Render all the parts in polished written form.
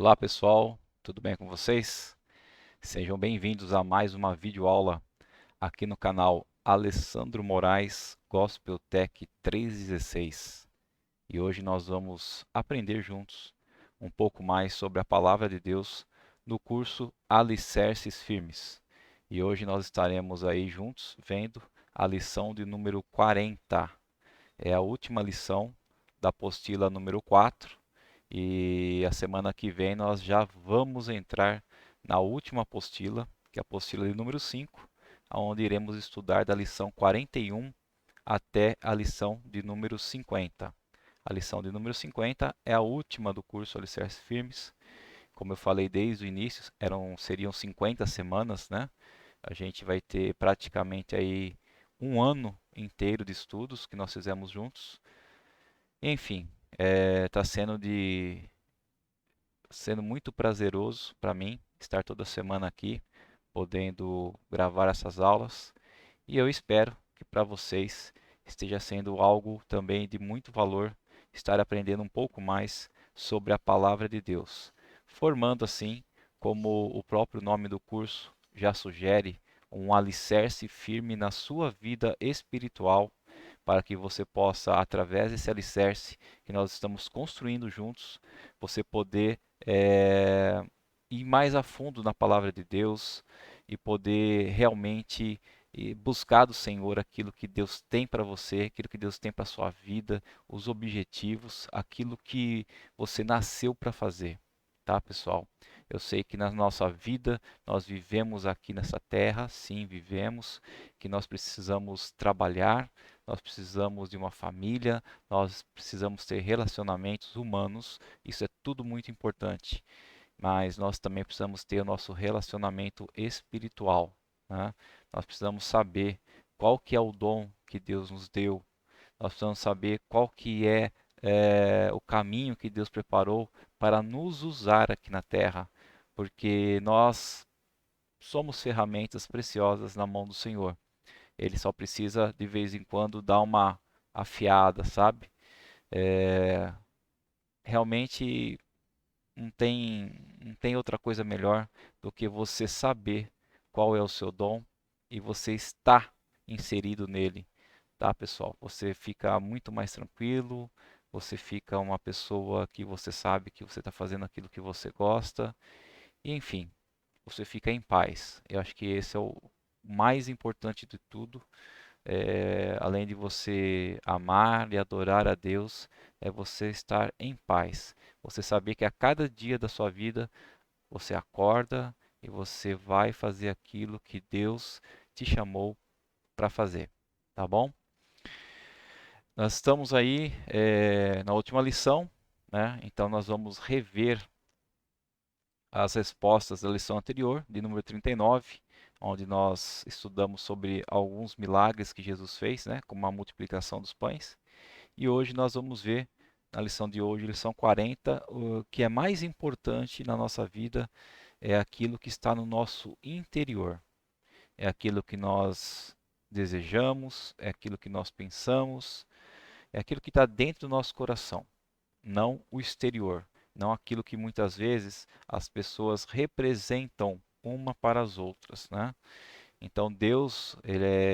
Olá pessoal, tudo bem com vocês? Sejam bem-vindos a mais uma videoaula aqui no canal Alessandro Moraes Gospel Tech 316. E hoje nós vamos aprender juntos um pouco mais sobre a Palavra de Deus no curso Alicerces Firmes. E hoje nós estaremos aí juntos vendo a lição de número 40. É a última lição da apostila número 4 e a semana que vem nós já vamos entrar na última apostila, que é a apostila de número 5, onde iremos estudar da lição 41 até a lição de número 50. A lição de número 50 é a última do curso Alicerces Firmes. Como eu falei desde o início, seriam 50 semanas, né? A gente vai ter praticamente aí um ano inteiro de estudos que nós fizemos juntos. Enfim, está sendo muito prazeroso para mim estar toda semana aqui, podendo gravar essas aulas. E eu espero que para vocês esteja sendo algo também de muito valor estar aprendendo um pouco mais sobre a palavra de Deus, formando assim, como o próprio nome do curso já sugere, um alicerce firme na sua vida espiritual, para que você possa, através desse alicerce que nós estamos construindo juntos, você poder ir mais a fundo na palavra de Deus e poder realmente buscar do Senhor aquilo que Deus tem para você, aquilo que Deus tem para a sua vida, os objetivos, aquilo que você nasceu para fazer, tá, pessoal? Eu sei que na nossa vida nós vivemos aqui nessa terra, sim, vivemos, que nós precisamos trabalhar, nós precisamos de uma família, nós precisamos ter relacionamentos humanos, isso é tudo muito importante, mas nós também precisamos ter o nosso relacionamento espiritual, né? Nós precisamos saber qual que é o dom que Deus nos deu, nós precisamos saber qual que é o caminho que Deus preparou para nos usar aqui na terra, porque nós somos ferramentas preciosas na mão do Senhor. Ele só precisa de vez em quando dar uma afiada, sabe? É, realmente não tem outra coisa melhor do que você saber qual é o seu dom e você está inserido nele, tá, pessoal? Você fica muito mais tranquilo, você fica uma pessoa que você sabe que você está fazendo aquilo que você gosta, e enfim, você fica em paz. Eu acho que esse é o mais importante de tudo, além de você amar e adorar a Deus, é você estar em paz. Você saber que a cada dia da sua vida você acorda e você vai fazer aquilo que Deus te chamou para fazer, tá bom? Nós estamos aí na última lição, né? Então nós vamos rever as respostas da lição anterior, de número 39, onde nós estudamos sobre alguns milagres que Jesus fez, né? Como a multiplicação dos pães. E hoje nós vamos ver, na lição de hoje, lição 40, o que é mais importante na nossa vida é aquilo que está no nosso interior, é aquilo que nós desejamos, é aquilo que nós pensamos, é aquilo que está dentro do nosso coração, não o exterior, não aquilo que muitas vezes as pessoas representam uma para as outras, né? Então Deus,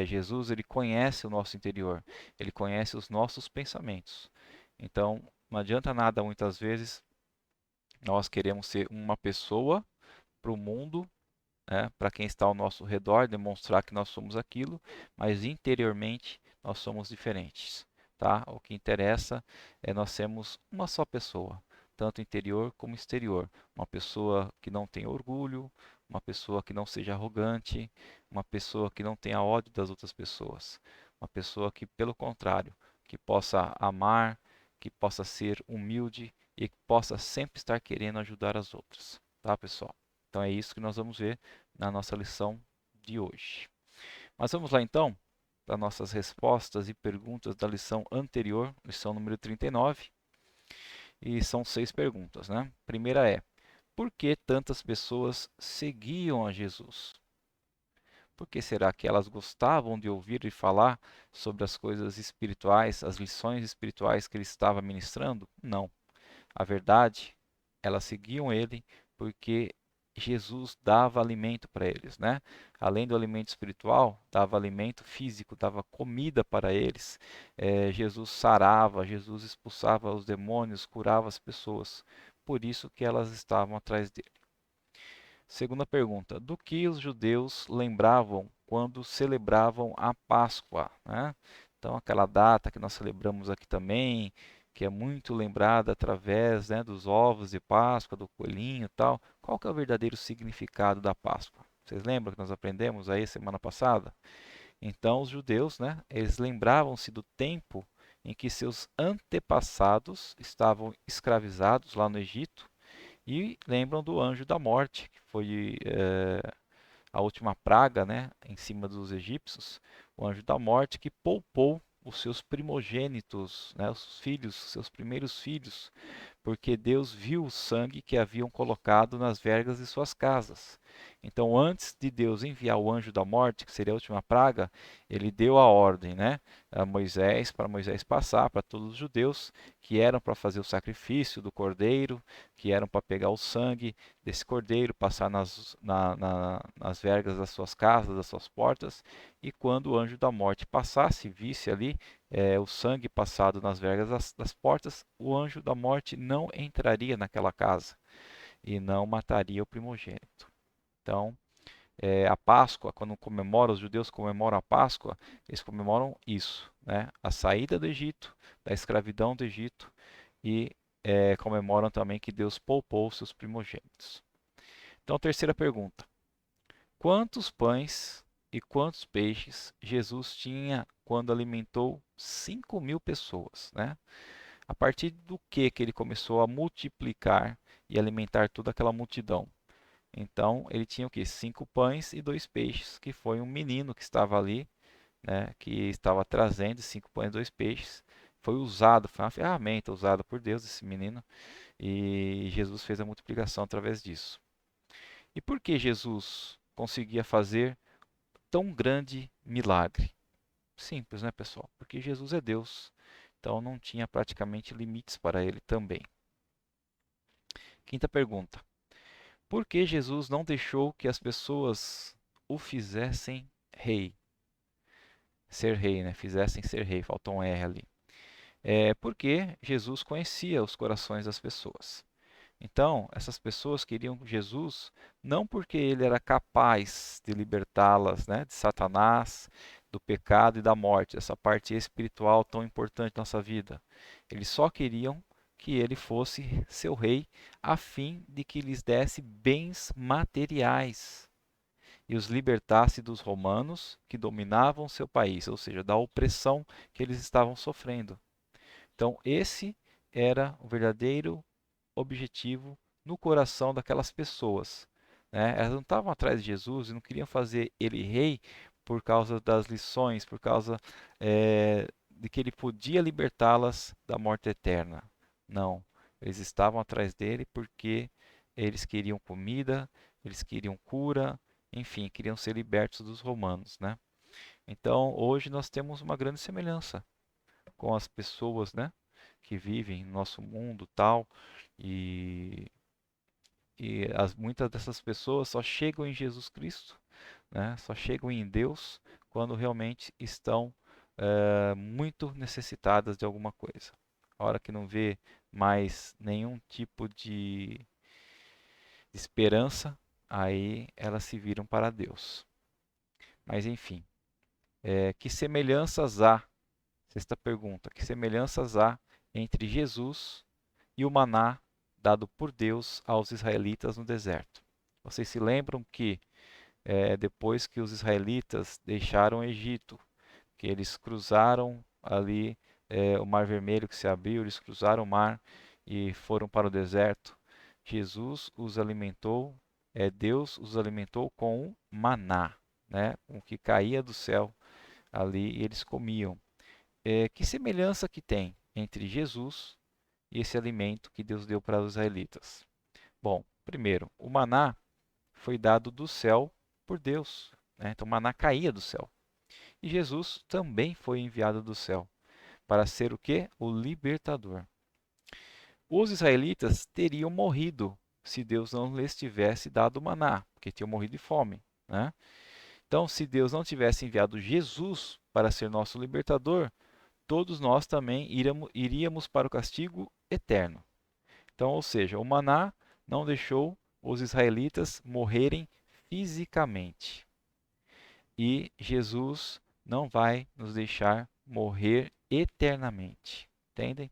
Jesus, ele conhece o nosso interior, ele conhece os nossos pensamentos. Então não adianta nada muitas vezes nós queremos ser uma pessoa para o mundo, né, para quem está ao nosso redor, demonstrar que nós somos aquilo, mas interiormente nós somos diferentes, tá? O que interessa é nós sermos uma só pessoa, tanto interior como exterior. Uma pessoa que não tem orgulho, uma pessoa que não seja arrogante, uma pessoa que não tenha ódio das outras pessoas, uma pessoa que, pelo contrário, que possa amar, que possa ser humilde e que possa sempre estar querendo ajudar as outras, tá, pessoal? Então é isso que nós vamos ver na nossa lição de hoje. Mas vamos lá então para nossas respostas e perguntas da lição anterior, lição número 39, e são 6 perguntas, né? Primeira é: por que tantas pessoas seguiam a Jesus? Por que será que elas gostavam de ouvir e falar sobre as coisas espirituais, as lições espirituais que ele estava ministrando? Não. A verdade Elas seguiam ele porque Jesus dava alimento para eles, né? Além do alimento espiritual, dava alimento físico, dava comida para eles. Jesus sarava, Jesus expulsava os demônios, curava as pessoas. Por isso que elas estavam atrás dele. Segunda pergunta: do que os judeus lembravam quando celebravam a Páscoa, né? Então, aquela data que nós celebramos aqui também, que é muito lembrada através, né, dos ovos de Páscoa, do coelhinho e tal. Qual que é o verdadeiro significado da Páscoa? Vocês lembram que nós aprendemos aí semana passada? Então, os judeus, né, eles lembravam-se do tempo em que seus antepassados estavam escravizados lá no Egito e lembram do anjo da morte, que foi a última praga, né, em cima dos egípcios, o anjo da morte que poupou os seus primogênitos, né, os filhos, seus primeiros filhos, porque Deus viu o sangue que haviam colocado nas vergas de suas casas. Então, antes de Deus enviar o anjo da morte, que seria a última praga, ele deu a ordem, né, a Moisés, para Moisés passar para todos os judeus que eram para fazer o sacrifício do cordeiro, que eram para pegar o sangue desse cordeiro, passar nas vergas das suas casas, das suas portas, e quando o anjo da morte passasse, visse ali o sangue passado nas vergas das portas, o anjo da morte não entraria naquela casa e não mataria o primogênito. Então, a Páscoa, quando comemora, os judeus comemoram a Páscoa, eles comemoram isso, né? A saída do Egito, da escravidão do Egito, e comemoram também que Deus poupou seus primogênitos. Então, terceira pergunta: quantos pães e quantos peixes Jesus tinha quando alimentou 5.000 pessoas, né? A partir do que ele começou a multiplicar e alimentar toda aquela multidão? Então, ele tinha o quê? 5 pães e 2 peixes, que foi um menino que estava ali, né, que estava trazendo 5 pães e 2 peixes. Foi usado, foi uma ferramenta usada por Deus, esse menino, e Jesus fez a multiplicação através disso. E por que Jesus conseguia fazer tão grande milagre? Simples, né, pessoal? Porque Jesus é Deus, então não tinha praticamente limites para ele também. Quinta pergunta: por que Jesus não deixou que as pessoas o fizessem rei? Ser rei, né? Fizessem ser rei, faltou um R ali. Porque Jesus conhecia os corações das pessoas. Então, essas pessoas queriam Jesus não porque ele era capaz de libertá-las, né, de Satanás, do pecado e da morte, essa parte espiritual tão importante na nossa vida. Eles só queriam que ele fosse seu rei, a fim de que lhes desse bens materiais e os libertasse dos romanos que dominavam seu país, ou seja, da opressão que eles estavam sofrendo. Então, esse era o verdadeiro objetivo no coração daquelas pessoas, né? Elas não estavam atrás de Jesus e não queriam fazer ele rei por causa das lições, por causa de que ele podia libertá-las da morte eterna. Não, eles estavam atrás dele porque eles queriam comida, eles queriam cura, enfim, queriam ser libertos dos romanos, né? Então, hoje nós temos uma grande semelhança com as pessoas, né, que vivem no nosso mundo tal e muitas dessas pessoas só chegam em Jesus Cristo, né, só chegam em Deus quando realmente estão muito necessitadas de alguma coisa. A hora que não vê mais nenhum tipo de esperança, aí elas se viram para Deus. Mas enfim, que semelhanças há? Sexta pergunta: que semelhanças há entre Jesus e o maná dado por Deus aos israelitas no deserto? Vocês se lembram que depois que os israelitas deixaram o Egito, que eles cruzaram ali o Mar Vermelho que se abriu, eles cruzaram o mar e foram para o deserto. Jesus os alimentou, Deus os alimentou com o maná, né, com o que caía do céu ali e eles comiam. Que semelhança que tem entre Jesus e esse alimento que Deus deu para os israelitas? Bom, primeiro, o maná foi dado do céu por Deus, né? Então, o maná caía do céu. E Jesus também foi enviado do céu para ser o quê? O libertador. os israelitas teriam morrido se Deus não lhes tivesse dado maná, porque tinham morrido de fome, né? Então, se Deus não tivesse enviado Jesus para ser nosso libertador, todos nós também iríamos para o castigo eterno. Então, ou seja, o maná não deixou os israelitas morrerem fisicamente. E Jesus não vai nos deixar morrer eternamente. Entendem?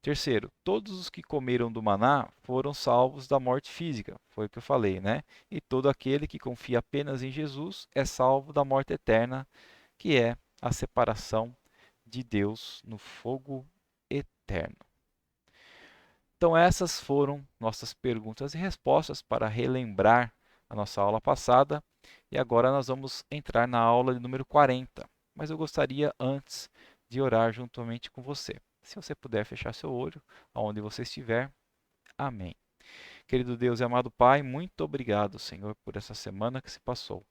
Terceiro, todos os que comeram do maná foram salvos da morte física. Foi o que eu falei, né? E todo aquele que confia apenas em Jesus é salvo da morte eterna, que é a separação de Deus no fogo eterno. Então, essas foram nossas perguntas e respostas para relembrar a nossa aula passada. E agora nós vamos entrar na aula de número 40. Mas eu gostaria antes de orar juntamente com você. Se você puder fechar seu olho, aonde você estiver. Amém. Querido Deus e amado Pai, muito obrigado, Senhor, por essa semana que se passou.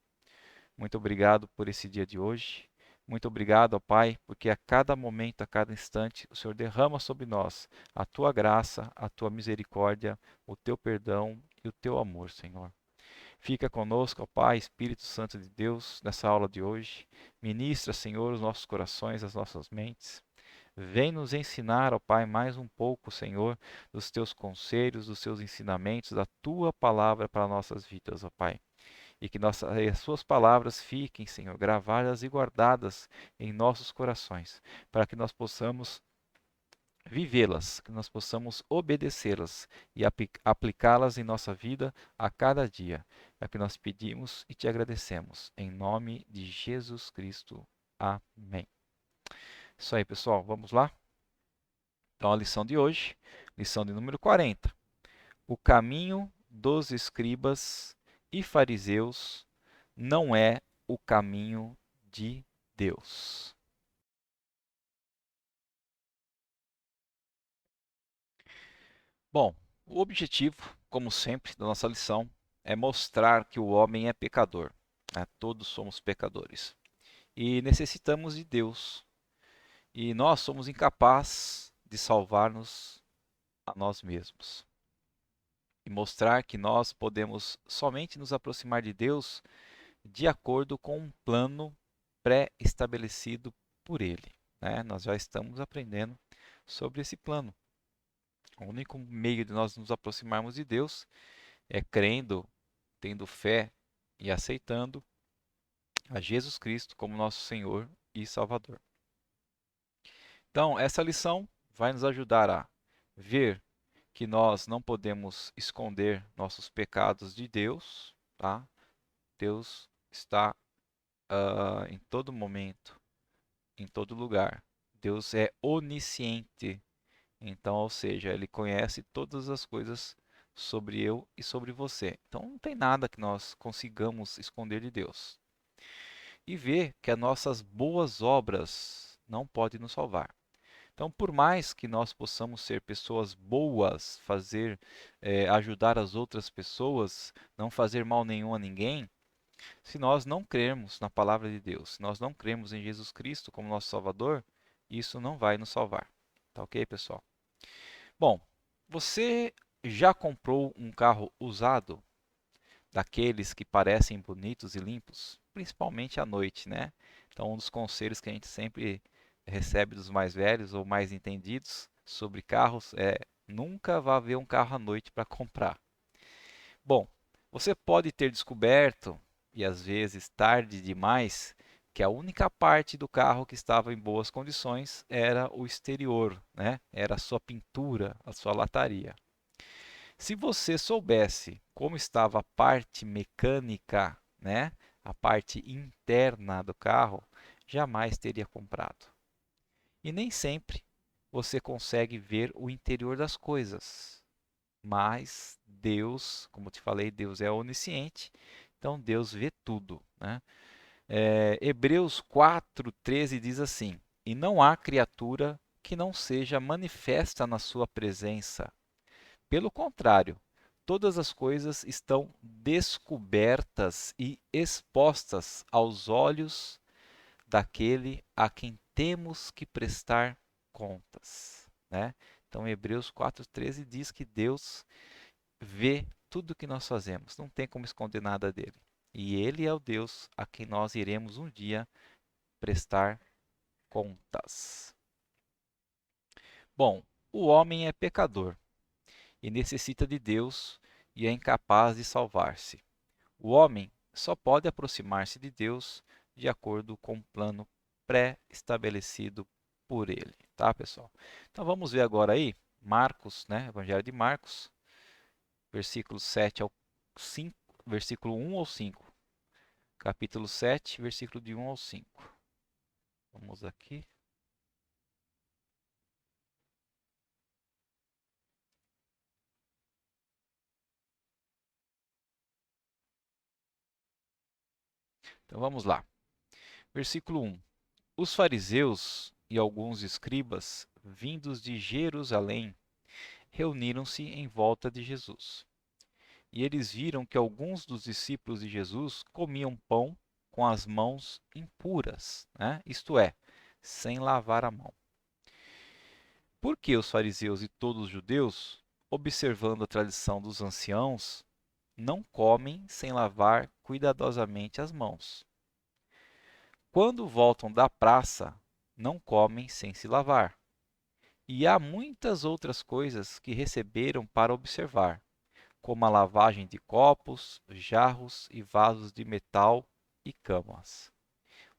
Muito obrigado por esse dia de hoje. Muito obrigado, ó Pai, porque a cada momento, a cada instante, o Senhor derrama sobre nós a tua graça, a tua misericórdia, o teu perdão e o teu amor, Senhor. Fica conosco, ó Pai, Espírito Santo de Deus, nessa aula de hoje. Ministra, Senhor, os nossos corações, as nossas mentes. Vem nos ensinar, ó Pai, mais um pouco, Senhor, dos teus conselhos, dos teus ensinamentos, da tua palavra para nossas vidas, ó Pai. E que as suas palavras fiquem, Senhor, gravadas e guardadas em nossos corações, para que nós possamos vivê-las, que nós possamos obedecê-las e aplicá-las em nossa vida a cada dia. É o que nós pedimos e te agradecemos. Em nome de Jesus Cristo. Amém. Isso aí, pessoal. Vamos lá? Então, a lição de hoje, lição de número 40. O caminho dos escribas e fariseus não é o caminho de Deus. Bom, o objetivo, como sempre, da nossa lição é mostrar que o homem é pecador, né? Todos somos pecadores e necessitamos de Deus. E nós somos incapazes de salvar-nos a nós mesmos. E mostrar que nós podemos somente nos aproximar de Deus de acordo com um plano pré-estabelecido por Ele, né? Nós já estamos aprendendo sobre esse plano. O único meio de nós nos aproximarmos de Deus é crendo, tendo fé e aceitando a Jesus Cristo como nosso Senhor e Salvador. Então, essa lição vai nos ajudar a ver que nós não podemos esconder nossos pecados de Deus, tá? Deus está em todo momento, em todo lugar. Deus é onisciente. Então, ou seja, ele conhece todas as coisas sobre eu e sobre você. Então, não tem nada que nós consigamos esconder de Deus. E ver que as nossas boas obras não podem nos salvar. Então, por mais que nós possamos ser pessoas boas, ajudar as outras pessoas, não fazer mal nenhum a ninguém, se nós não crermos na palavra de Deus, se nós não cremos em Jesus Cristo como nosso Salvador, isso não vai nos salvar. Tá ok, pessoal? Bom, você já comprou um carro usado, daqueles que parecem bonitos e limpos, principalmente à noite, né? Então, um dos conselhos que a gente sempre recebe dos mais velhos ou mais entendidos sobre carros é: nunca vá ver um carro à noite para comprar. Bom, você pode ter descoberto, e às vezes tarde demais, que a única parte do carro que estava em boas condições era o exterior, né? Era a sua pintura, a sua lataria. Se você soubesse como estava a parte mecânica, né, a parte interna do carro, jamais teria comprado. E nem sempre você consegue ver o interior das coisas. Mas Deus, como te falei, Deus é onisciente, então Deus vê tudo, né? Hebreus 4:13 diz assim: E não há criatura que não seja manifesta na sua presença. Pelo contrário, todas as coisas estão descobertas e expostas aos olhos daquele a quem temos que prestar contas, né? Então, Hebreus 4:13 diz que Deus vê tudo que nós fazemos, não tem como esconder nada dele. E ele é o Deus a quem nós iremos um dia prestar contas. Bom, o homem é pecador e necessita de Deus e é incapaz de salvar-se. O homem só pode aproximar-se de Deus de acordo com um plano pré-estabelecido por ele, tá, pessoal? Então vamos ver agora aí Marcos, né, Evangelho de Marcos, versículo 7 ao 5, versículo 1 ao 5. Capítulo 7, versículo de 1 ao 5. Vamos aqui. Então vamos lá. Versículo 1. Os fariseus e alguns escribas, vindos de Jerusalém, reuniram-se em volta de Jesus. E eles viram que alguns dos discípulos de Jesus comiam pão com as mãos impuras, né? Isto é, sem lavar a mão. Porque os fariseus e todos os judeus, observando a tradição dos anciãos, não comem sem lavar cuidadosamente as mãos. Quando voltam da praça, não comem sem se lavar. E há muitas outras coisas que receberam para observar, como a lavagem de copos, jarros e vasos de metal e camas.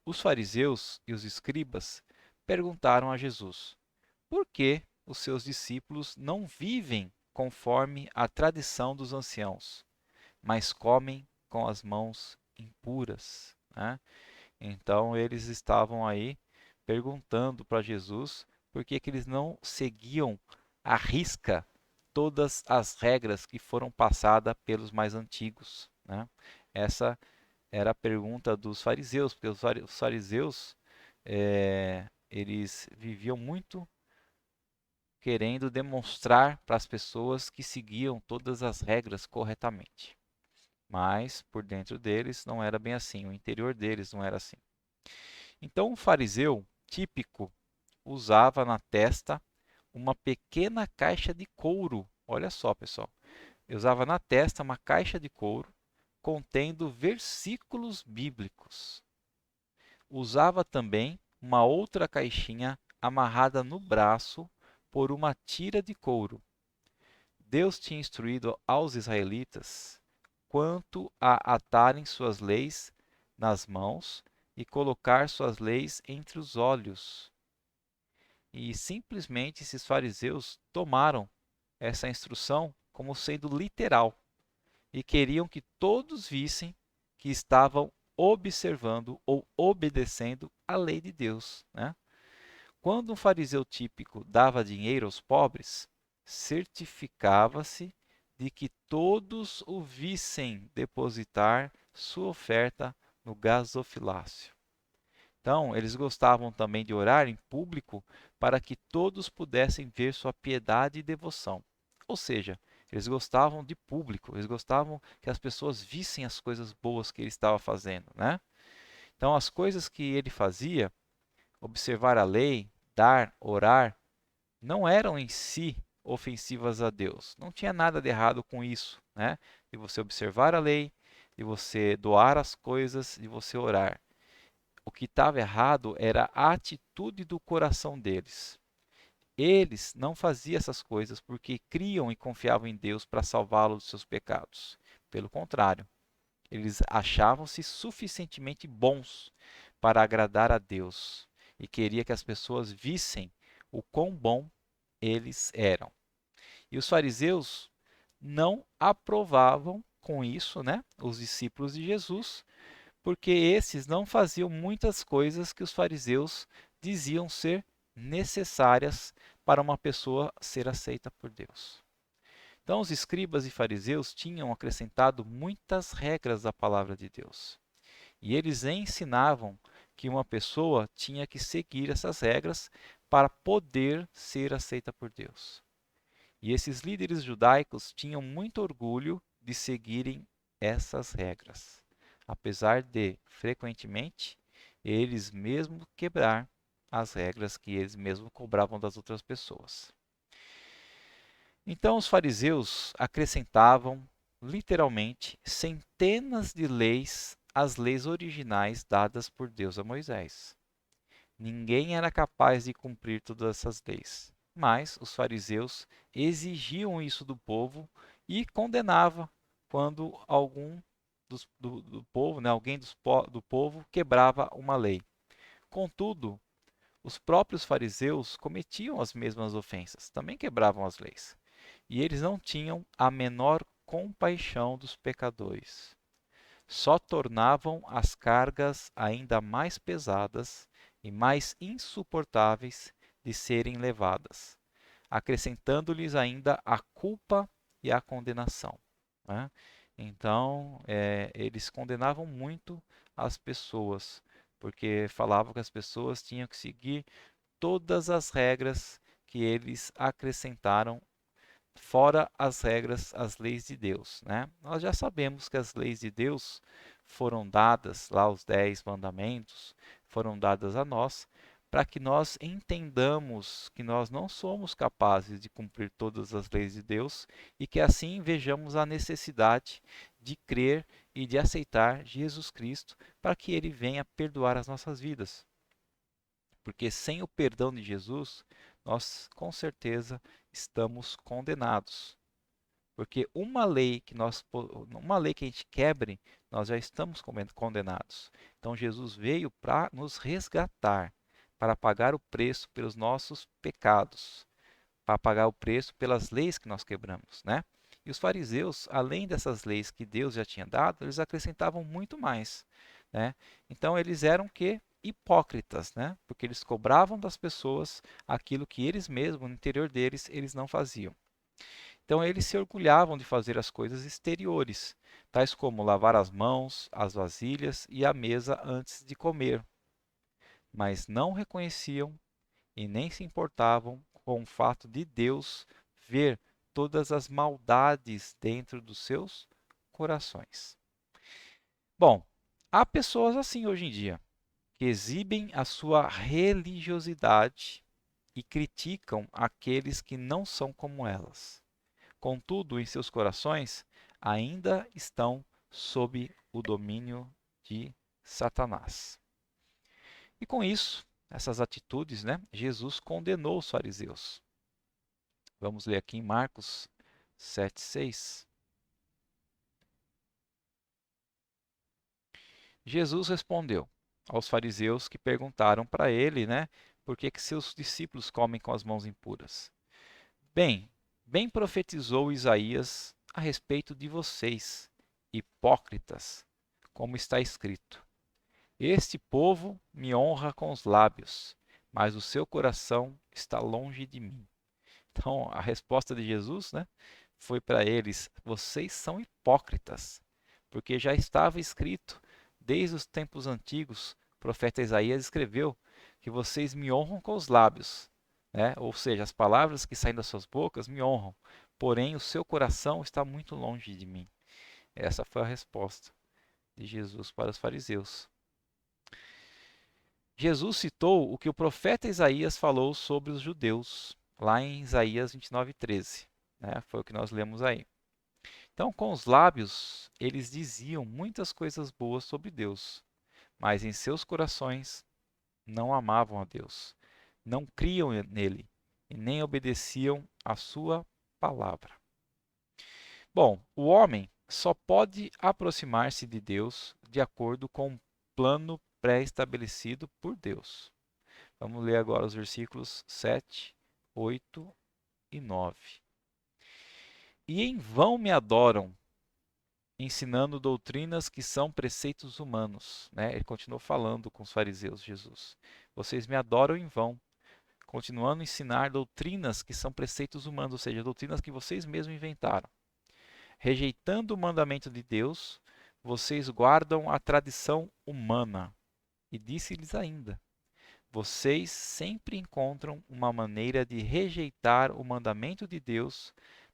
Os fariseus e os escribas perguntaram a Jesus: por que os seus discípulos não vivem conforme a tradição dos anciãos, mas comem com as mãos impuras, né? Então eles estavam aí perguntando para Jesus por que eles não seguiam à risca todas as regras que foram passadas pelos mais antigos, né? Essa era a pergunta dos fariseus, porque os fariseus eles viviam muito querendo demonstrar para as pessoas que seguiam todas as regras corretamente. Mas por dentro deles não era bem assim, o interior deles não era assim. Então, o fariseu típico usava na testa uma pequena caixa de couro. Olha só, pessoal. Usava na testa uma caixa de couro contendo versículos bíblicos. Usava também uma outra caixinha amarrada no braço por uma tira de couro. Deus tinha instruído aos israelitas quanto a atarem suas leis nas mãos e colocar suas leis entre os olhos. E simplesmente esses fariseus tomaram essa instrução como sendo literal e queriam que todos vissem que estavam observando ou obedecendo a lei de Deus, né? Quando um fariseu típico dava dinheiro aos pobres, certificava-se de que todos o vissem depositar sua oferta no gasofilácio. Então, eles gostavam também de orar em público para que todos pudessem ver sua piedade e devoção. Ou seja, eles gostavam de público, eles gostavam que as pessoas vissem as coisas boas que ele estava fazendo, né? Então, as coisas que ele fazia, observar a lei, dar, orar, não eram em si ofensivas a Deus. Não tinha nada de errado com isso, né? De você observar a lei, de você doar as coisas, de você orar. O que estava errado era a atitude do coração deles. Eles não faziam essas coisas porque criam e confiavam em Deus para salvá-los dos seus pecados. Pelo contrário, eles achavam-se suficientemente bons para agradar a Deus e queria que as pessoas vissem o quão bom eles eram. E os fariseus não aprovavam com isso, né, os discípulos de Jesus, porque esses não faziam muitas coisas que os fariseus diziam ser necessárias para uma pessoa ser aceita por Deus. Então, os escribas e fariseus tinham acrescentado muitas regras à palavra de Deus. E eles ensinavam que uma pessoa tinha que seguir essas regras para poder ser aceita por Deus. E esses líderes judaicos tinham muito orgulho de seguirem essas regras, apesar de, frequentemente, eles mesmos quebrar as regras que eles mesmos cobravam das outras pessoas. Então os fariseus acrescentavam literalmente centenas de leis às leis originais dadas por Deus a Moisés. Ninguém era capaz de cumprir todas essas leis, mas os fariseus exigiam isso do povo e condenavam quando algum do povo, né, alguém do povo quebrava uma lei. Contudo, os próprios fariseus cometiam as mesmas ofensas, também quebravam as leis. E eles não tinham a menor compaixão dos pecadores. Só tornavam as cargas ainda mais pesadas e mais insuportáveis de serem levadas, acrescentando-lhes ainda a culpa e a condenação. Né? Então, eles condenavam muito as pessoas, porque falavam que as pessoas tinham que seguir todas as regras que eles acrescentaram, fora as regras, as leis de Deus, né? Nós já sabemos que as leis de Deus foram dadas, lá os 10 mandamentos, foram dadas a nós, para que nós entendamos que nós não somos capazes de cumprir todas as leis de Deus e que assim vejamos a necessidade de crer e de aceitar Jesus Cristo para que ele venha perdoar as nossas vidas. Porque sem o perdão de Jesus, nós com certeza estamos condenados. Porque uma lei que a gente quebre, nós já estamos condenados. Então Jesus veio para nos resgatar, para pagar o preço pelos nossos pecados, para pagar o preço pelas leis que nós quebramos, né? E os fariseus, além dessas leis que Deus já tinha dado, eles acrescentavam muito mais, né? Então eles eram que hipócritas, né? Porque eles cobravam das pessoas aquilo que eles mesmos, no interior deles, eles não faziam. Então eles se orgulhavam de fazer as coisas exteriores, tais como lavar as mãos, as vasilhas e a mesa antes de comer, mas não reconheciam e nem se importavam com o fato de Deus ver todas as maldades dentro dos seus corações. Bom, há pessoas assim hoje em dia, que exibem a sua religiosidade e criticam aqueles que não são como elas. Contudo, em seus corações ainda estão sob o domínio de Satanás. E com isso, essas atitudes, né, Jesus condenou os fariseus. Vamos ler aqui em Marcos 7:6. Jesus respondeu aos fariseus que perguntaram para ele, né, por que seus discípulos comem com as mãos impuras. Bem, bem profetizou Isaías a respeito de vocês, hipócritas, como está escrito: Este povo me honra com os lábios, mas o seu coração está longe de mim. Então, a resposta de Jesus, né, foi para eles: vocês são hipócritas, porque já estava escrito desde os tempos antigos, o profeta Isaías escreveu que vocês me honram com os lábios, né? Ou seja, as palavras que saem das suas bocas me honram, porém o seu coração está muito longe de mim. Essa foi a resposta de Jesus para os fariseus. Jesus citou o que o profeta Isaías falou sobre os judeus, lá em Isaías 29:13, né? Foi o que nós lemos aí. Então, com os lábios, eles diziam muitas coisas boas sobre Deus, mas em seus corações não amavam a Deus, não criam nele e nem obedeciam à sua palavra. Bom, o homem só pode aproximar-se de Deus de acordo com um plano pré-estabelecido por Deus. Vamos ler agora os versículos 7, 8 e 9. E em vão me adoram, ensinando doutrinas que são preceitos humanos. Né? Ele continuou falando com os fariseus, Jesus. Vocês me adoram em vão, continuando a ensinar doutrinas que são preceitos humanos, ou seja, doutrinas que vocês mesmos inventaram. Rejeitando o mandamento de Deus, vocês guardam a tradição humana. E disse-lhes ainda: vocês sempre encontram uma maneira de rejeitar o mandamento de Deus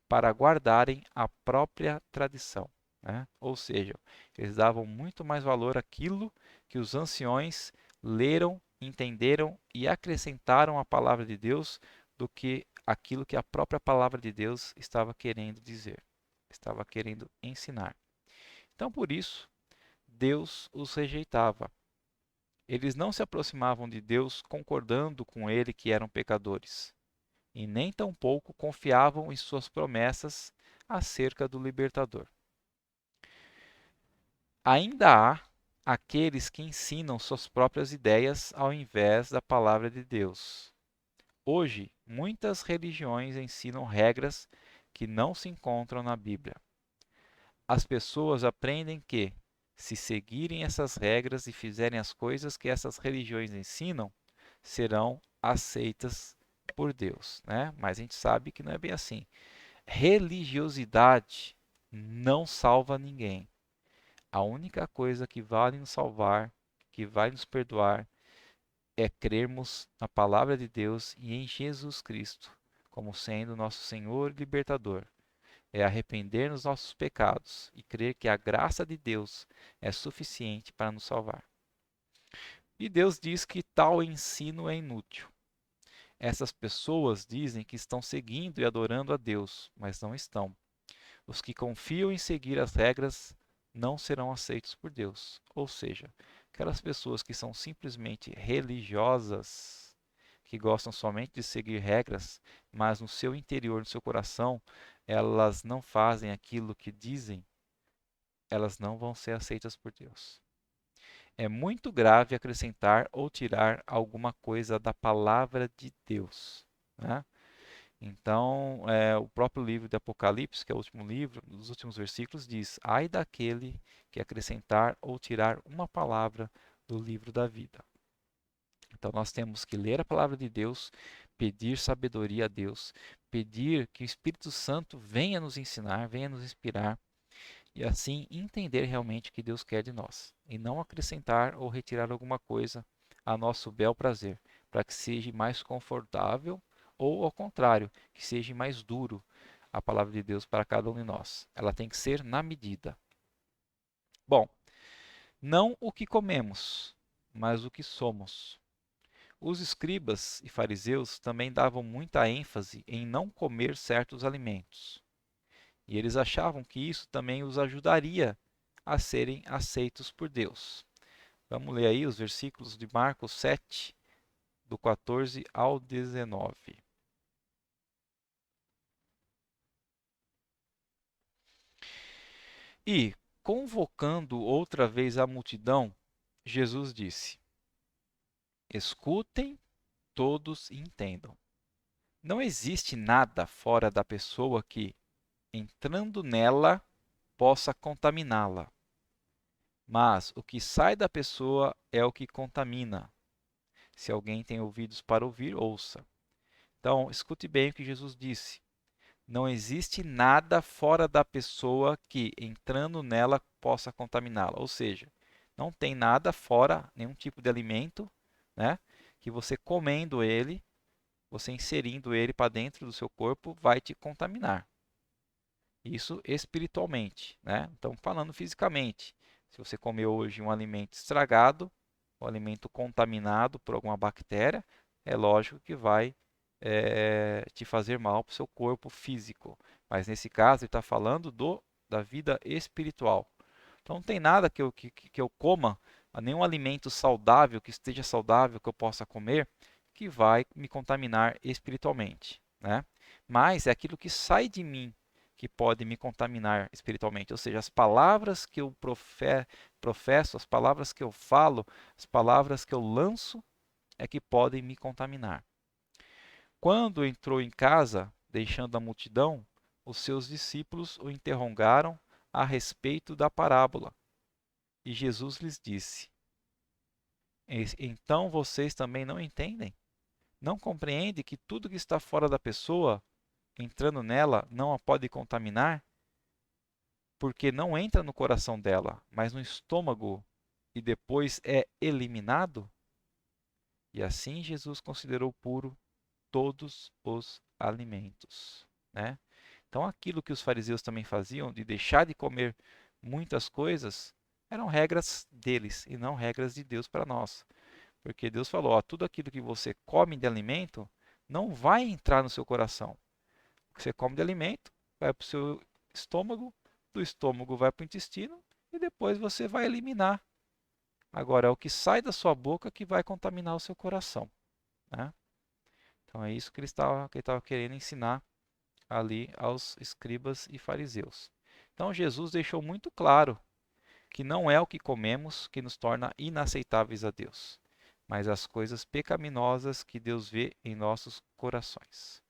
para guardarem a própria tradição. Né? Ou seja, eles davam muito mais valor àquilo que os anciões leram, entenderam e acrescentaram à palavra de Deus do que aquilo que a própria palavra de Deus estava querendo dizer, estava querendo ensinar. Então, por isso, Deus os rejeitava. Eles não se aproximavam de Deus concordando com ele que eram pecadores, e nem tampouco confiavam em suas promessas acerca do libertador. Ainda há aqueles que ensinam suas próprias ideias ao invés da palavra de Deus. Hoje, muitas religiões ensinam regras que não se encontram na Bíblia. As pessoas aprendem que, se seguirem essas regras e fizerem as coisas que essas religiões ensinam, serão aceitas por Deus, né? Mas a gente sabe que não é bem assim. Religiosidade não salva ninguém. A única coisa que vai nos salvar, que vai nos perdoar, é crermos na palavra de Deus e em Jesus Cristo como sendo nosso Senhor e libertador. É arrepender nos nossos pecados e crer que a graça de Deus é suficiente para nos salvar. E Deus diz que tal ensino é inútil. Essas pessoas dizem que estão seguindo e adorando a Deus, mas não estão. Os que confiam em seguir as regras não serão aceitos por Deus. Ou seja, aquelas pessoas que são simplesmente religiosas, que gostam somente de seguir regras, mas no seu interior, no seu coração, elas não fazem aquilo que dizem, elas não vão ser aceitas por Deus. É muito grave acrescentar ou tirar alguma coisa da palavra de Deus, né? Então, o próprio livro de Apocalipse, que é o último livro, nos últimos versículos, diz: Ai daquele que acrescentar ou tirar uma palavra do livro da vida. Então, nós temos que ler a palavra de Deus, pedir sabedoria a Deus, pedir que o Espírito Santo venha nos ensinar, venha nos inspirar, e assim entender realmente o que Deus quer de nós, e não acrescentar ou retirar alguma coisa a nosso bel prazer, para que seja mais confortável ou, ao contrário, que seja mais duro a palavra de Deus para cada um de nós. Ela tem que ser na medida. Bom, não o que comemos, mas o que somos. Os escribas e fariseus também davam muita ênfase em não comer certos alimentos. E eles achavam que isso também os ajudaria a serem aceitos por Deus. Vamos ler aí os versículos de Marcos 7, do 14 ao 19. E, convocando outra vez a multidão, Jesus disse: Escutem todos e entendam. Não existe nada fora da pessoa que, entrando nela, possa contaminá-la. Mas o que sai da pessoa é o que contamina. Se alguém tem ouvidos para ouvir, ouça. Então, escute bem o que Jesus disse. Não existe nada fora da pessoa que, entrando nela, possa contaminá-la. Ou seja, não tem nada fora, nenhum tipo de alimento, né, que você comendo ele, você inserindo ele para dentro do seu corpo, vai te contaminar. Isso espiritualmente, né? Então, falando fisicamente. Se você comeu hoje um alimento estragado, um alimento contaminado por alguma bactéria, é lógico que vai te fazer mal para o seu corpo físico. Mas nesse caso, ele está falando da vida espiritual. Então não tem nada que eu coma, nenhum alimento saudável, que esteja saudável, que eu possa comer, que vai me contaminar espiritualmente, né? Mas é aquilo que sai de mim que pode me contaminar espiritualmente. Ou seja, as palavras que eu professo, as palavras que eu falo, as palavras que eu lanço, é que podem me contaminar. Quando entrou em casa, deixando a multidão, os seus discípulos o interrogaram a respeito da parábola. E Jesus lhes disse: Então vocês também não entendem? Não compreendem que tudo que está fora da pessoa, entrando nela, não a pode contaminar? Porque não entra no coração dela, mas no estômago e depois é eliminado? E assim Jesus considerou puro todos os alimentos, né? Então, aquilo que os fariseus também faziam, de deixar de comer muitas coisas, eram regras deles e não regras de Deus para nós. Porque Deus falou: ó, tudo aquilo que você come de alimento não vai entrar no seu coração. O que você come de alimento vai para o seu estômago, do estômago vai para o intestino e depois você vai eliminar. Agora, é o que sai da sua boca que vai contaminar o seu coração, né? Então é isso que ele estava querendo ensinar ali aos escribas e fariseus. Então Jesus deixou muito claro que não é o que comemos que nos torna inaceitáveis a Deus, mas as coisas pecaminosas que Deus vê em nossos corações.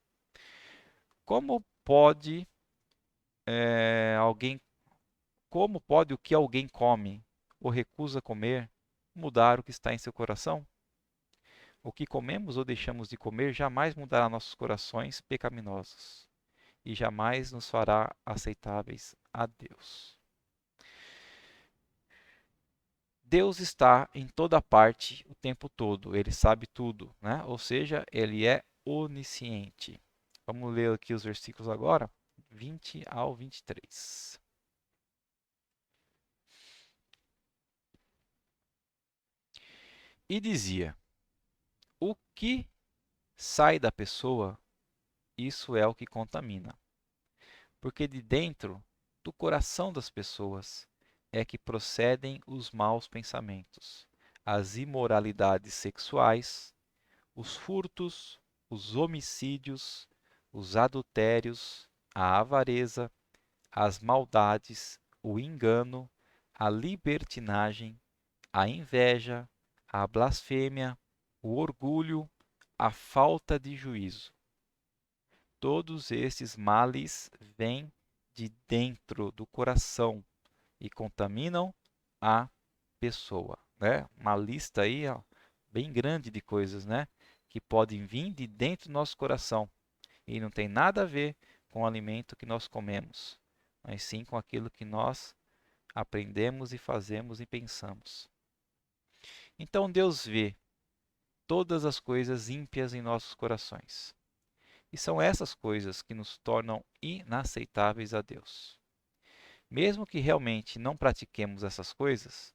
Como pode alguém, como pode o que alguém come ou recusa comer mudar o que está em seu coração? O que comemos ou deixamos de comer jamais mudará nossos corações pecaminosos e jamais nos fará aceitáveis a Deus. Deus está em toda parte o tempo todo, ele sabe tudo, né? Ou seja, ele é onisciente. Vamos ler aqui os versículos agora, 20 ao 23. E dizia: o que sai da pessoa, isso é o que contamina. Porque de dentro do coração das pessoas é que procedem os maus pensamentos, as imoralidades sexuais, os furtos, os homicídios, os adultérios, a avareza, as maldades, o engano, a libertinagem, a inveja, a blasfêmia, o orgulho, a falta de juízo. Todos estes males vêm de dentro do coração e contaminam a pessoa, né? Uma lista aí, ó, bem grande de coisas, né, que podem vir de dentro do nosso coração e não tem nada a ver com o alimento que nós comemos, mas sim com aquilo que nós aprendemos e fazemos e pensamos. Então Deus vê todas as coisas ímpias em nossos corações. E são essas coisas que nos tornam inaceitáveis a Deus. Mesmo que realmente não pratiquemos essas coisas,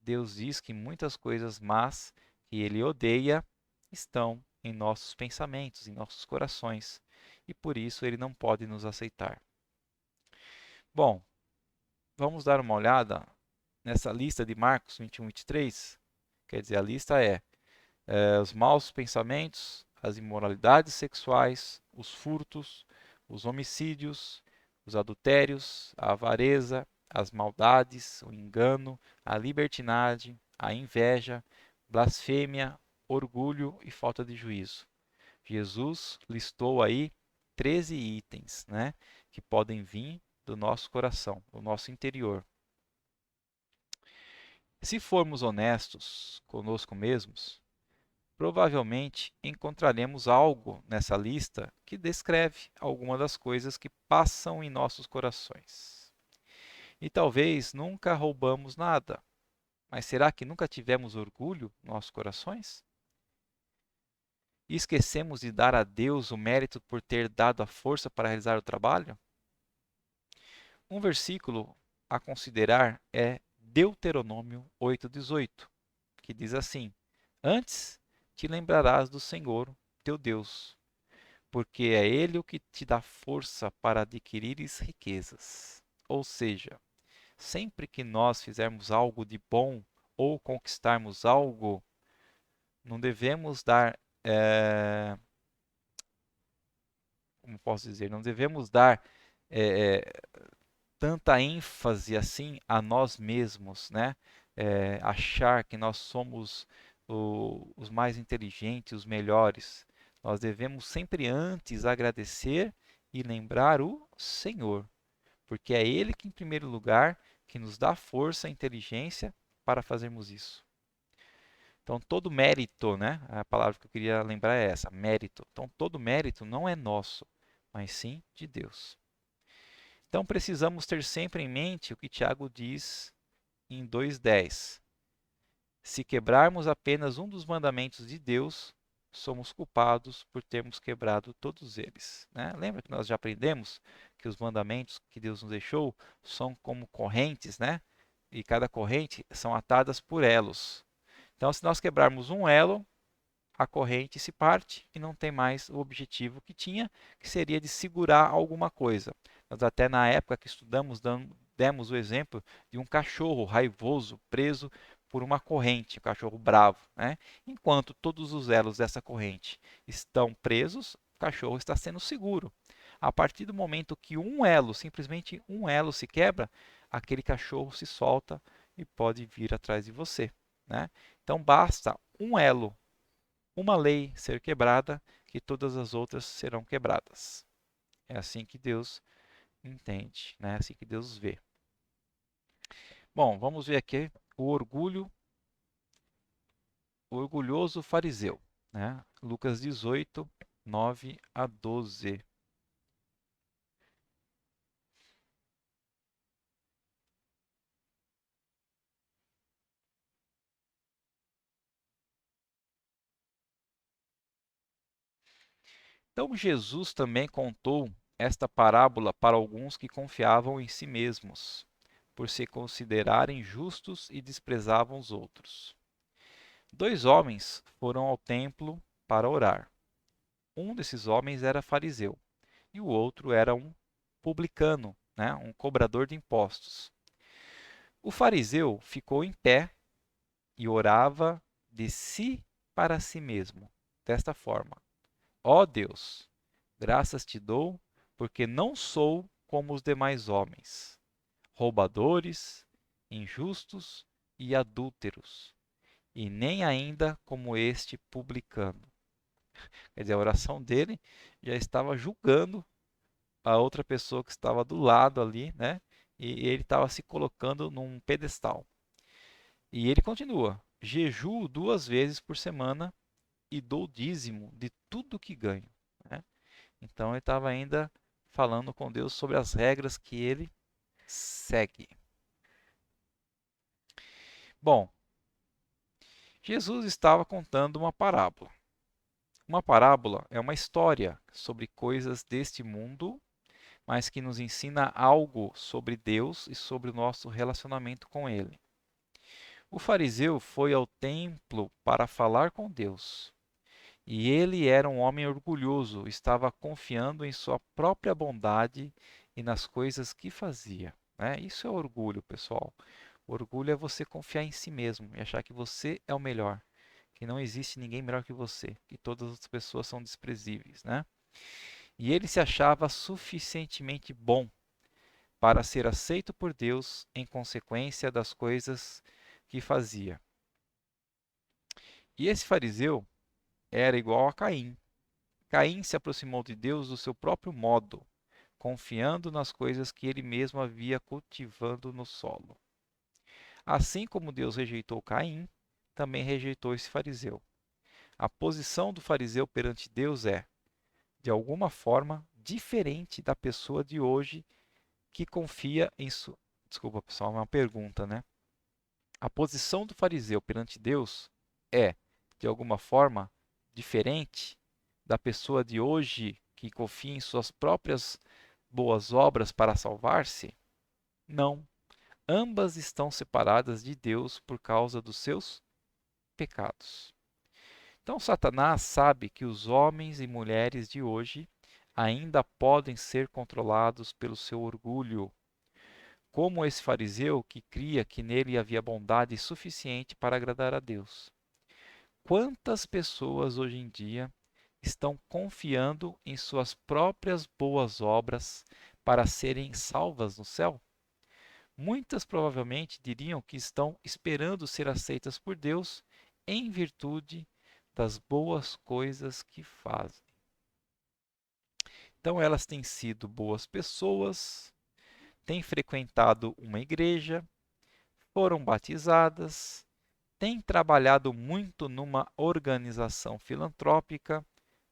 Deus diz que muitas coisas más que Ele odeia estão em nossos pensamentos, em nossos corações, e por isso Ele não pode nos aceitar. Bom, vamos dar uma olhada nessa lista de Marcos 21, 23. Quer dizer, a lista é os maus pensamentos, as imoralidades sexuais, os furtos, os homicídios, os adultérios, a avareza, as maldades, o engano, a libertinagem, a inveja, blasfêmia, orgulho e falta de juízo. Jesus listou aí 13 itens, né, que podem vir do nosso coração, do nosso interior. Se formos honestos conosco mesmos, provavelmente encontraremos algo nessa lista que descreve alguma das coisas que passam em nossos corações. E talvez nunca roubamos nada, mas será que nunca tivemos orgulho nos nossos corações? E esquecemos de dar a Deus o mérito por ter dado a força para realizar o trabalho? Um versículo a considerar é Deuteronômio 8,18, que diz assim: Antes te lembrarás do Senhor, teu Deus, porque é Ele o que te dá força para adquirires riquezas. Ou seja, sempre que nós fizermos algo de bom ou conquistarmos algo, não devemos dar, como posso dizer, não devemos dar eh, tanta ênfase assim a nós mesmos, né? Achar que nós somos os mais inteligentes, os melhores. Nós devemos sempre antes agradecer e lembrar o Senhor, porque é Ele que, em primeiro lugar, que nos dá força e inteligência para fazermos isso. Então, todo mérito, né? A palavra que eu queria lembrar é essa, mérito. Então, todo mérito não é nosso, mas sim de Deus. Então precisamos ter sempre em mente o que Tiago diz em 2,10. Se quebrarmos apenas um dos mandamentos de Deus, somos culpados por termos quebrado todos eles, né? Lembra que nós já aprendemos que os mandamentos que Deus nos deixou são como correntes, né? E cada corrente são atadas por elos. Então, se nós quebrarmos um elo, a corrente se parte e não tem mais o objetivo que tinha, que seria de segurar alguma coisa. Nós até na época que estudamos demos o exemplo de um cachorro raivoso preso por uma corrente, um cachorro bravo, né? Enquanto todos os elos dessa corrente estão presos, o cachorro está sendo seguro. A partir do momento que um elo, simplesmente um elo se quebra, aquele cachorro se solta e pode vir atrás de você, né? Então basta um elo, uma lei ser quebrada, que todas as outras serão quebradas. É assim que Deus entende, né? É assim que Deus vê. Bom, vamos ver aqui o orgulho, o orgulhoso fariseu, né? Lucas 18, 9 a 12. Então Jesus também contou esta parábola para alguns que confiavam em si mesmos, por se considerarem justos e desprezavam os outros. Dois homens foram ao templo para orar. Um desses homens era fariseu e o outro era um publicano, né, um cobrador de impostos. O fariseu ficou em pé e orava de si para si mesmo, desta forma: Ó Deus, graças te dou, porque não sou como os demais homens, roubadores, injustos e adúlteros, e nem ainda como este publicano. Quer dizer, a oração dele já estava julgando a outra pessoa que estava do lado ali, né? E ele estava se colocando num pedestal. E ele continua: jejuo 2 vezes por semana e dou dízimo de tudo que ganho, né? Então ele estava ainda falando com Deus sobre as regras que ele segue. Bom, Jesus estava contando uma parábola. Uma parábola é uma história sobre coisas deste mundo, mas que nos ensina algo sobre Deus e sobre o nosso relacionamento com Ele. O fariseu foi ao templo para falar com Deus. E ele era um homem orgulhoso, estava confiando em sua própria bondade e nas coisas que fazia, né? Isso é orgulho, pessoal. Orgulho é você confiar em si mesmo e achar que você é o melhor, que não existe ninguém melhor que você, que todas as pessoas são desprezíveis, né? E ele se achava suficientemente bom para ser aceito por Deus em consequência das coisas que fazia. E esse fariseu era igual a Caim. Caim se aproximou de Deus do seu próprio modo, confiando nas coisas que ele mesmo havia cultivando no solo. Assim como Deus rejeitou Caim, também rejeitou esse fariseu. A posição do fariseu perante Deus é, de alguma forma, diferente da pessoa de hoje que confia em sua. Desculpa, pessoal, é uma pergunta, né? A posição do fariseu perante Deus é, de alguma forma, diferente da pessoa de hoje que confia em suas próprias boas obras para salvar-se? Não. Ambas estão separadas de Deus por causa dos seus pecados. Então, Satanás sabe que os homens e mulheres de hoje ainda podem ser controlados pelo seu orgulho, como esse fariseu que cria que nele havia bondade suficiente para agradar a Deus. Quantas pessoas hoje em dia estão confiando em suas próprias boas obras para serem salvas no céu? Muitas provavelmente diriam que estão esperando ser aceitas por Deus em virtude das boas coisas que fazem. Então, elas têm sido boas pessoas, têm frequentado uma igreja, foram batizadas, têm trabalhado muito numa organização filantrópica,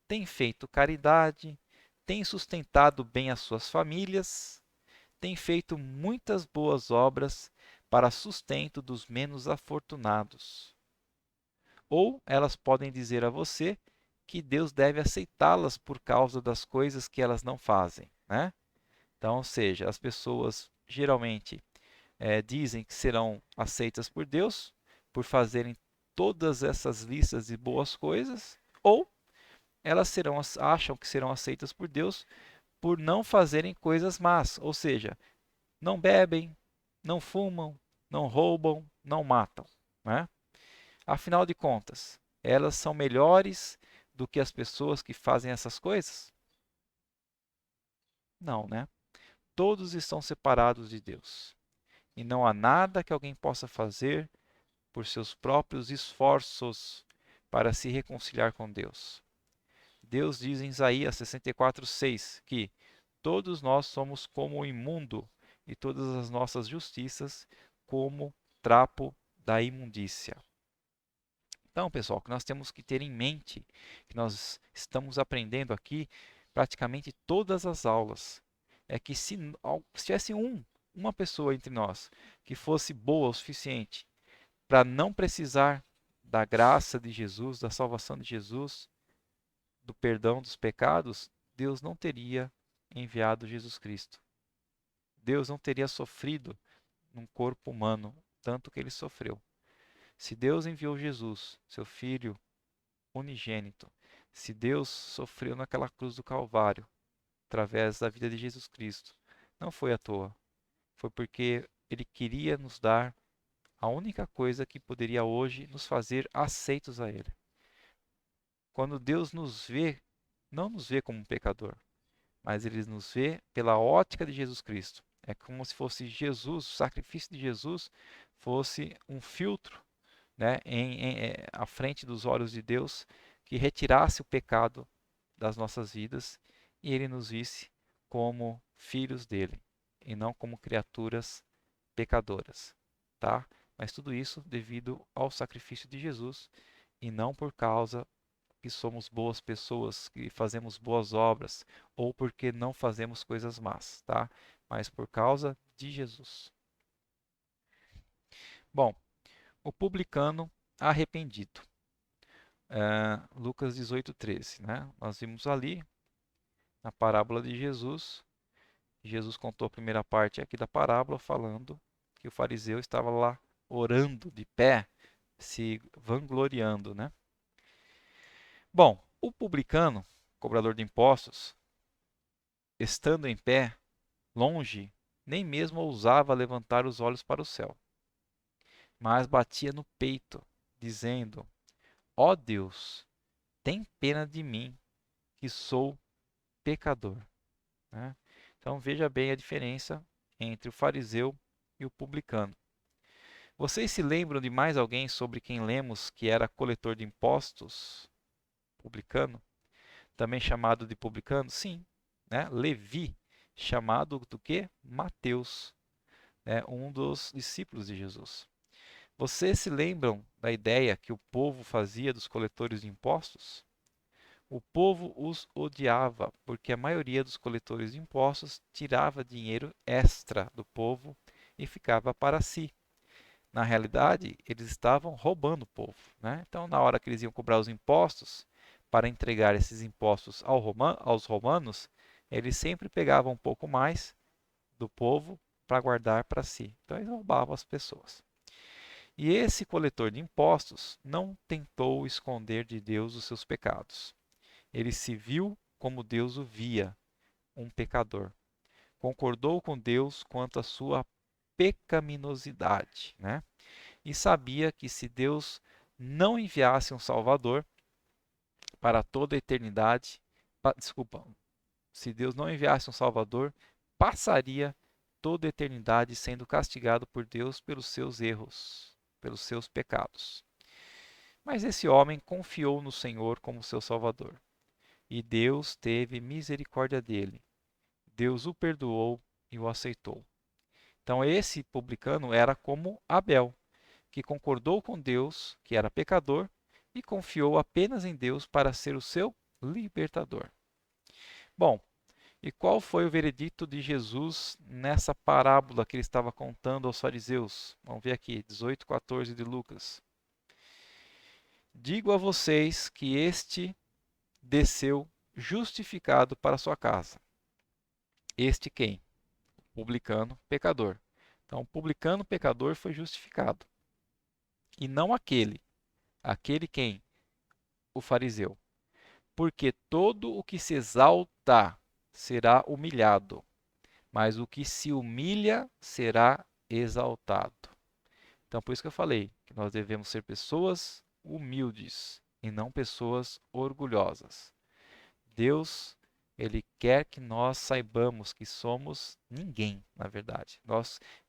têm feito caridade, têm sustentado bem as suas famílias, têm feito muitas boas obras para sustento dos menos afortunados. Ou elas podem dizer a você que Deus deve aceitá-las por causa das coisas que elas não fazem, né? Então, ou seja, as pessoas geralmente dizem que serão aceitas por Deus por fazerem todas essas listas de boas coisas, ou elas acham que serão aceitas por Deus por não fazerem coisas más, ou seja, não bebem, não fumam, não roubam, não matam, né? Afinal de contas, elas são melhores do que as pessoas que fazem essas coisas? Não, né? Todos estão separados de Deus. E não há nada que alguém possa fazer por seus próprios esforços para se reconciliar com Deus. Deus diz em Isaías 64:6 que todos nós somos como o imundo e todas as nossas justiças como trapo da imundícia. Então, pessoal, o que nós temos que ter em mente, que nós estamos aprendendo aqui praticamente todas as aulas, é que se tivesse uma pessoa entre nós que fosse boa o suficiente para não precisar da graça de Jesus, da salvação de Jesus, do perdão dos pecados, Deus não teria enviado Jesus Cristo. Deus não teria sofrido num corpo humano tanto que ele sofreu. Se Deus enviou Jesus, seu Filho unigênito, se Deus sofreu naquela cruz do Calvário, através da vida de Jesus Cristo, não foi à toa. Foi porque ele queria nos dar a única coisa que poderia hoje nos fazer aceitos a ele. Quando Deus nos vê, não nos vê como um pecador, mas ele nos vê pela ótica de Jesus Cristo. É como se fosse Jesus, o sacrifício de Jesus fosse um filtro, né, à frente dos olhos de Deus, que retirasse o pecado das nossas vidas e ele nos visse como filhos dele e não como criaturas pecadoras, tá? Mas tudo isso devido ao sacrifício de Jesus e não por causa que somos boas pessoas, que fazemos boas obras ou porque não fazemos coisas más, tá? Mas por causa de Jesus. Bom, o publicano arrependido. Lucas 18:13, né? Nós vimos ali na parábola de Jesus. Jesus contou a primeira parte aqui da parábola falando que o fariseu estava lá orando de pé, se vangloriando, né? Bom, o publicano, cobrador de impostos, estando em pé, longe, nem mesmo ousava levantar os olhos para o céu, mas batia no peito, dizendo: Ó Deus, tem pena de mim, que sou pecador. Né? Então veja bem a diferença entre o fariseu e o publicano. Vocês se lembram de mais alguém sobre quem lemos que era coletor de impostos? Publicano? Também chamado de publicano? Sim. Né? Levi, chamado do que? Mateus, né? Um dos discípulos de Jesus. Vocês se lembram da ideia que o povo fazia dos coletores de impostos? O povo os odiava, porque a maioria dos coletores de impostos tirava dinheiro extra do povo e ficava para si. Na realidade, eles estavam roubando o povo. Né? Então, na hora que eles iam cobrar os impostos, para entregar esses impostos aos romanos, eles sempre pegavam um pouco mais do povo para guardar para si. Então, eles roubavam as pessoas. E esse coletor de impostos não tentou esconder de Deus os seus pecados. Ele se viu como Deus o via, um pecador. Concordou com Deus quanto à sua pecaminosidade, né? E sabia que se Deus não enviasse um Salvador para toda a eternidade, desculpa, se Deus não enviasse um Salvador, passaria toda a eternidade sendo castigado por Deus pelos seus erros, pelos seus pecados. Mas esse homem confiou no Senhor como seu Salvador. E Deus teve misericórdia dele. Deus o perdoou e o aceitou. Então, esse publicano era como Abel, que concordou com Deus, que era pecador, e confiou apenas em Deus para ser o seu libertador. Bom, e qual foi o veredito de Jesus nessa parábola que ele estava contando aos fariseus? Vamos ver aqui, 18:14 de Lucas. Digo a vocês que este desceu justificado para sua casa. Este quem? Publicano, pecador. Então, o publicano, pecador foi justificado. E não aquele. Aquele quem? O fariseu. Porque todo o que se exalta será humilhado, mas o que se humilha será exaltado. Então, por isso que eu falei que nós devemos ser pessoas humildes e não pessoas orgulhosas. Deus, ele quer que nós saibamos que somos ninguém, na verdade.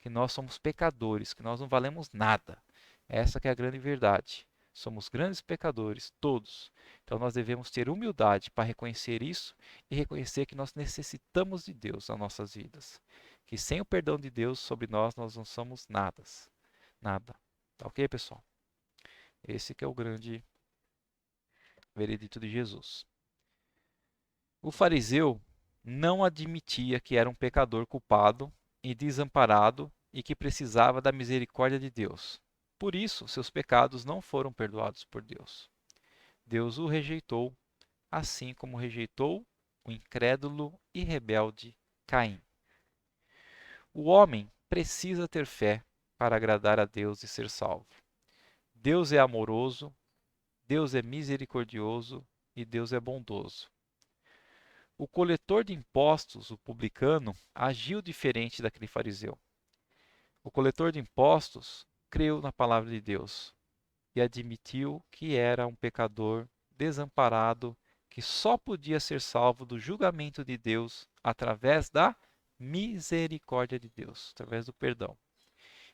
Que nós somos pecadores, que nós não valemos nada. Essa que é a grande verdade. Somos grandes pecadores, todos. Então nós devemos ter humildade para reconhecer isso e reconhecer que nós necessitamos de Deus nas nossas vidas. Que sem o perdão de Deus sobre nós, nós não somos nada. Nada. Tá ok, pessoal? Esse que é o grande veredito de Jesus. O fariseu não admitia que era um pecador culpado e desamparado e que precisava da misericórdia de Deus. Por isso, seus pecados não foram perdoados por Deus. Deus o rejeitou, assim como rejeitou o incrédulo e rebelde Caim. O homem precisa ter fé para agradar a Deus e ser salvo. Deus é amoroso, Deus é misericordioso e Deus é bondoso. O coletor de impostos, o publicano, agiu diferente daquele fariseu. O coletor de impostos creu na palavra de Deus e admitiu que era um pecador desamparado que só podia ser salvo do julgamento de Deus através da misericórdia de Deus, através do perdão.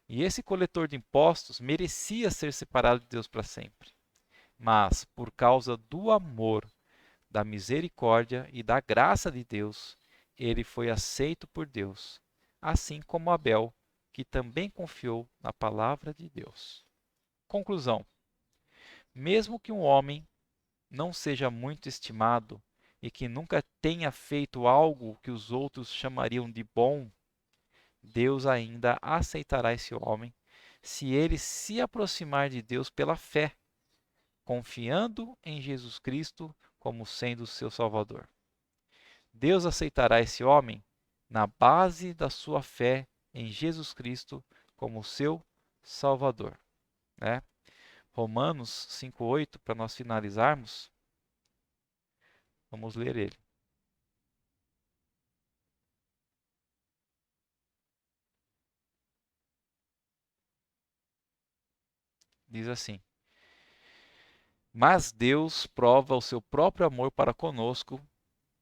E esse coletor de impostos merecia ser separado de Deus para sempre. Mas, por causa do amor, da misericórdia e da graça de Deus, ele foi aceito por Deus, assim como Abel, que também confiou na palavra de Deus. Conclusão: mesmo que um homem não seja muito estimado e que nunca tenha feito algo que os outros chamariam de bom, Deus ainda aceitará esse homem se ele se aproximar de Deus pela fé, confiando em Jesus Cristo como sendo o seu Salvador. Deus aceitará esse homem na base da sua fé em Jesus Cristo como seu Salvador, né? Romanos 5:8, para nós finalizarmos, vamos ler ele. Diz assim: Mas Deus prova o seu próprio amor para conosco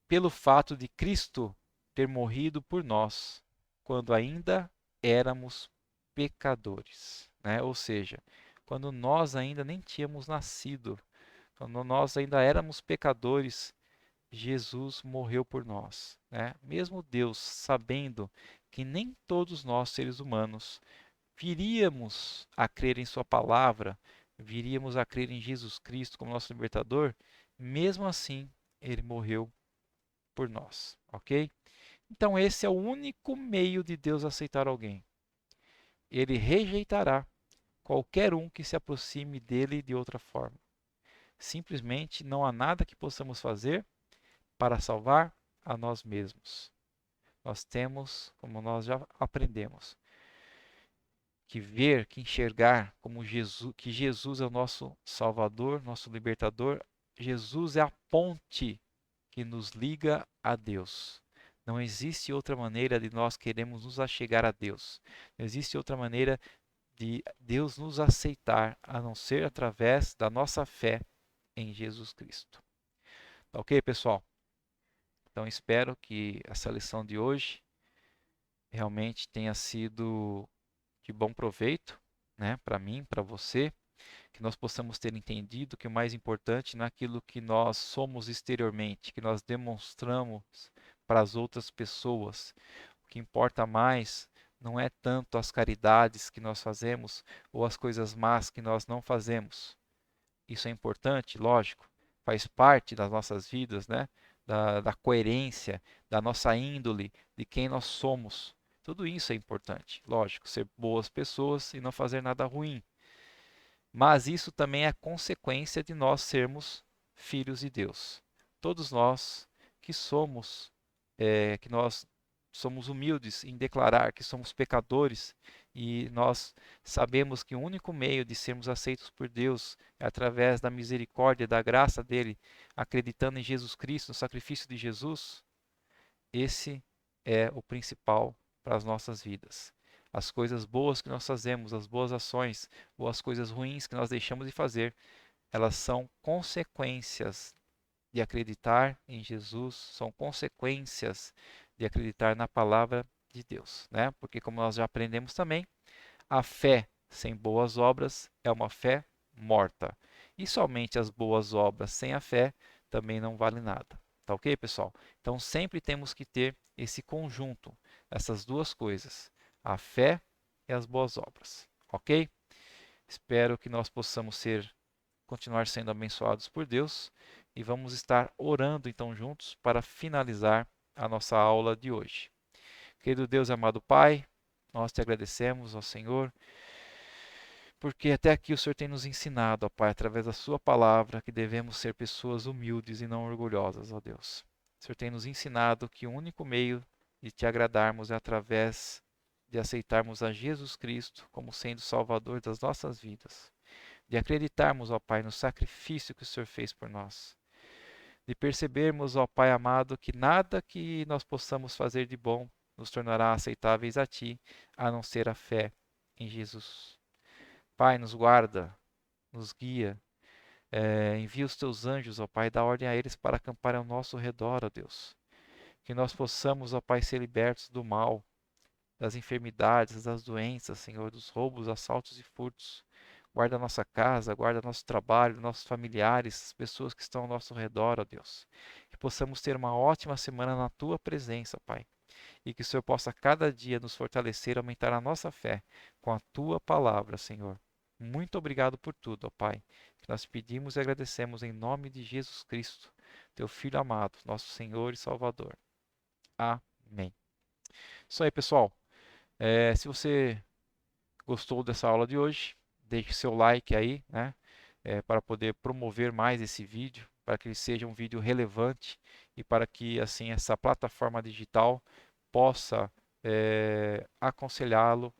pelo fato de Cristo ter morrido por nós, quando ainda éramos pecadores, né? Ou seja, quando nós ainda nem tínhamos nascido, quando nós ainda éramos pecadores, Jesus morreu por nós, né? Mesmo Deus sabendo que nem todos nós, seres humanos, viríamos a crer em Sua palavra, viríamos a crer em Jesus Cristo como nosso libertador, mesmo assim, Ele morreu por nós, ok? Então, esse é o único meio de Deus aceitar alguém. Ele rejeitará qualquer um que se aproxime dele de outra forma. Simplesmente não há nada que possamos fazer para salvar a nós mesmos. Nós temos, como nós já aprendemos, que ver, que enxergar como Jesus, que Jesus é o nosso Salvador, nosso libertador. Jesus é a ponte que nos liga a Deus. Não existe outra maneira de nós queremos nos achegar a Deus. Não existe outra maneira de Deus nos aceitar a não ser através da nossa fé em Jesus Cristo. Tá ok, pessoal? Então espero que essa lição de hoje realmente tenha sido de bom proveito, né, para mim, para você, que nós possamos ter entendido que o mais importante não é aquilo que nós somos exteriormente, que nós demonstramos para as outras pessoas. O que importa mais não é tanto as caridades que nós fazemos ou as coisas más que nós não fazemos. Isso é importante, lógico, faz parte das nossas vidas, né? Da coerência, da nossa índole, de quem nós somos. Tudo isso é importante, lógico, ser boas pessoas e não fazer nada ruim. Mas isso também é consequência de nós sermos filhos de Deus. Todos nós que somos, que nós somos humildes em declarar que somos pecadores E nós sabemos que o único meio de sermos aceitos por Deus é através da misericórdia, da graça dele, acreditando em Jesus Cristo, no sacrifício de Jesus. Esse é o principal para as nossas vidas. As coisas boas que nós fazemos, as boas ações ou as coisas ruins que nós deixamos de fazer, elas são consequências de acreditar em Jesus, são consequências de acreditar na palavra de Deus, né? Porque como nós já aprendemos também, a fé sem boas obras é uma fé morta. E somente as boas obras sem a fé também não vale nada. Tá ok, pessoal? Então sempre temos que ter esse conjunto, essas duas coisas, a fé e as boas obras. Ok? Espero que nós possamos continuar sendo abençoados por Deus e vamos estar orando então juntos para finalizar a nossa aula de hoje. Querido Deus e amado Pai, nós te agradecemos, ó Senhor, porque até aqui o Senhor tem nos ensinado, ó Pai, através da Sua palavra, que devemos ser pessoas humildes e não orgulhosas, ó Deus. O Senhor tem nos ensinado que o único meio de te agradarmos é através de aceitarmos a Jesus Cristo como sendo o Salvador das nossas vidas. De acreditarmos, ó Pai, no sacrifício que o Senhor fez por nós. De percebermos, ó Pai amado, que nada que nós possamos fazer de bom nos tornará aceitáveis a Ti, a não ser a fé em Jesus. Pai, nos guarda, nos guia, envia os teus anjos, ó Pai, dá ordem a eles para acamparem ao nosso redor, ó Deus. Que nós possamos, ó Pai, ser libertos do mal, das enfermidades, das doenças, Senhor, dos roubos, assaltos e furtos. Guarda a nossa casa, guarda nosso trabalho, nossos familiares, as pessoas que estão ao nosso redor, ó Deus. Que possamos ter uma ótima semana na Tua presença, Pai. E que o Senhor possa cada dia nos fortalecer, aumentar a nossa fé com a Tua palavra, Senhor. Muito obrigado por tudo, ó Pai. Que nós pedimos e agradecemos em nome de Jesus Cristo, Teu Filho amado, nosso Senhor e Salvador. Amém. Isso aí, pessoal. Se você gostou dessa aula de hoje, deixe seu like aí, né? Para poder promover mais esse vídeo, para que ele seja um vídeo relevante e para que assim essa plataforma digital possa aconselhá-lo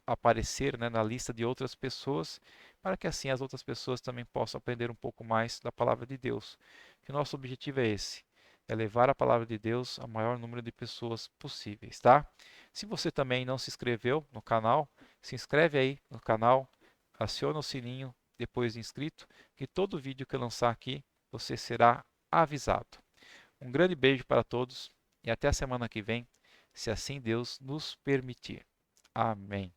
a aparecer, né, na lista de outras pessoas, para que assim as outras pessoas também possam aprender um pouco mais da palavra de Deus. Que o nosso objetivo é esse, é levar a palavra de Deus ao maior número de pessoas possíveis, tá? Se você também não se inscreveu no canal, se inscreve aí no canal, aciona o sininho depois de inscrito, que todo vídeo que eu lançar aqui você será avisado. Um grande beijo para todos e até a semana que vem, se assim Deus nos permitir. Amém.